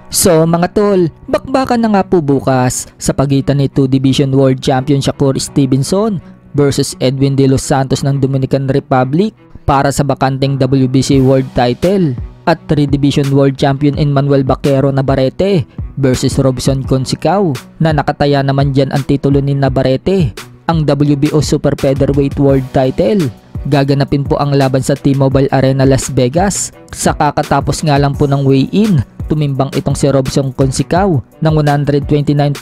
So mga tol, bakbakan na nga po bukas sa pagitan ni 2 Division World Champion Shakur Stevenson versus Edwin De Los Santos ng Dominican Republic para sa bakanteng WBC World Title at 3 Division World Champion Emmanuel Baquero Navarrete versus Robson Consicao na nakataya naman dyan ang titulo ni Navarrete, ang WBO Super Featherweight World Title. Gaganapin po ang laban sa T-Mobile Arena Las Vegas. Sa kakatapos nga lang po ng weigh-in, tumimbang itong si Robson Consicao ng 129.3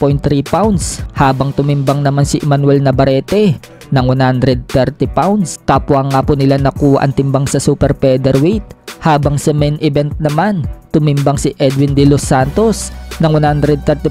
pounds habang tumimbang naman si Emmanuel Navarrete ng 130 pounds. Kapwa nga po nila nakuha ang timbang sa super featherweight habang sa main event naman tumimbang si Edwin De Los Santos ng 134.3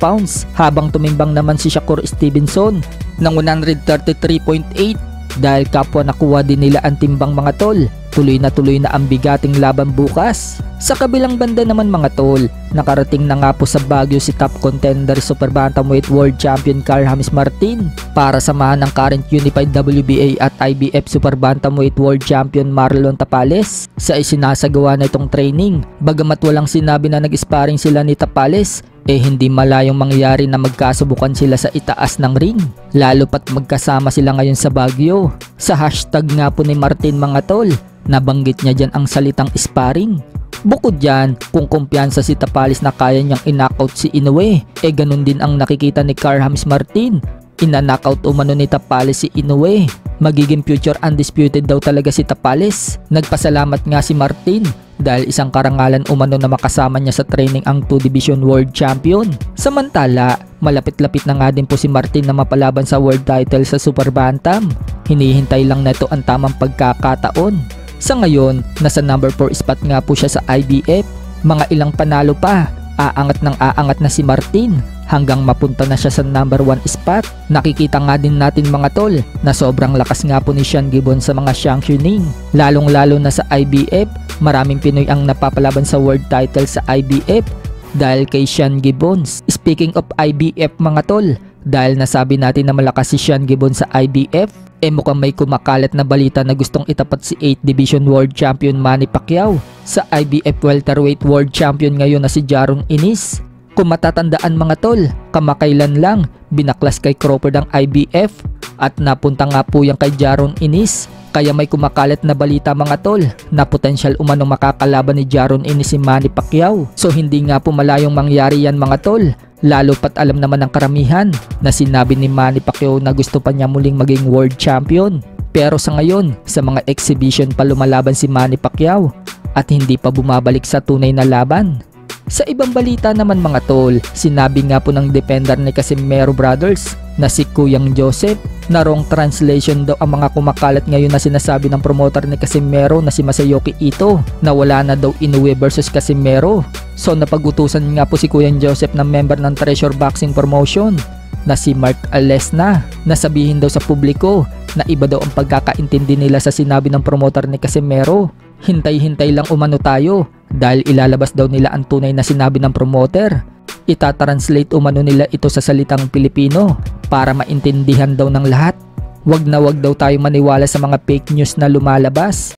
pounds habang tumimbang naman si Shakur Stevenson ng 133.8. Dahil kapwa nakuha din nila ang timbang mga tol, tuloy na ang bigating laban bukas. Sa kabilang banda naman mga tol, nakarating na nga po sa Baguio si top contender Super Bantamweight World Champion Carl James Martin para samahan ng current Unified WBA at IBF Super Bantamweight World Champion Marlon Tapales sa isinasagawa na itong training. Bagamat walang sinabi na nag-sparring sila ni Tapales, hindi malayong mangyari na magkasubukan sila sa itaas ng ring, lalo pat magkasama sila ngayon sa Baguio. Sa hashtag nga po ni Martin mga tol, nabanggit niya dyan ang salitang sparring. Bukod dyan, kung kumpiyansa si Tapales na kaya niyang in-knockout si Inoue, ganun din ang nakikita ni Carl James Martin. Ina-knockout umano ni Tapales si Inoue. Magiging future undisputed daw talaga si Tapales. Nagpasalamat nga si Martin dahil isang karangalan umano na makasama niya sa training ang 2 Division World Champion. Samantala, malapit-lapit na nga din po si Martin na mapalaban sa world title sa Super Bantam. Hinihintay lang na ito ang tamang pagkakataon. Sa ngayon, nasa number 4 spot nga po siya sa IBF. Mga ilang panalo pa, aangat na si Martin hanggang mapunta na siya sa number 1 spot. Nakikita nga din natin mga tol na sobrang lakas nga po ni Sean Gibbons sa mga sanctioning. Lalong-lalo na sa IBF, maraming Pinoy ang napapalaban sa world title sa IBF dahil kay Sean Gibbons. Speaking of IBF mga tol, dahil nasabi natin na malakas si Sean Gibbons sa IBF, mukhang may kumakalat na balita na gustong itapat si 8 Division World Champion Manny Pacquiao sa IBF Welterweight World Champion ngayon na si Jaron Ennis. Kung matatandaan mga tol, kamakailan lang binaklas kay Crawford ang IBF at napunta nga po yan kay Jaron Ennis. Kaya may kumakalat na balita mga tol na potensyal umanong makakalaban ni Jaron Ennis si Manny Pacquiao. So hindi nga po malayong mangyari yan mga tol, lalo pat alam naman ng karamihan na sinabi ni Manny Pacquiao na gusto pa niya muling maging world champion. Pero sa ngayon, sa mga exhibition pa lumalaban si Manny Pacquiao at hindi pa bumabalik sa tunay na laban. Sa ibang balita naman mga tol, sinabi nga po ng defender ni Casimero Brothers na si Kuyang Joseph na wrong translation daw ang mga kumakalat ngayon na sinasabi ng promoter ni Casimero na si Masayoki Ito na wala na daw Inoue versus Casimero. So napag-utusan nga po si Kuyang Joseph na member ng Treasure Boxing Promotion na si Mark Alesna na sabihin daw sa publiko na iba daw ang pagkakaintindi nila sa sinabi ng promoter ni Casimero. Hintay-hintay lang umano tayo dahil ilalabas daw nila ang tunay na sinabi ng promoter. Itatranslate umano nila ito sa salitang Pilipino para maintindihan daw ng lahat. Wag na wag daw tayo maniwala sa mga fake news na lumalabas.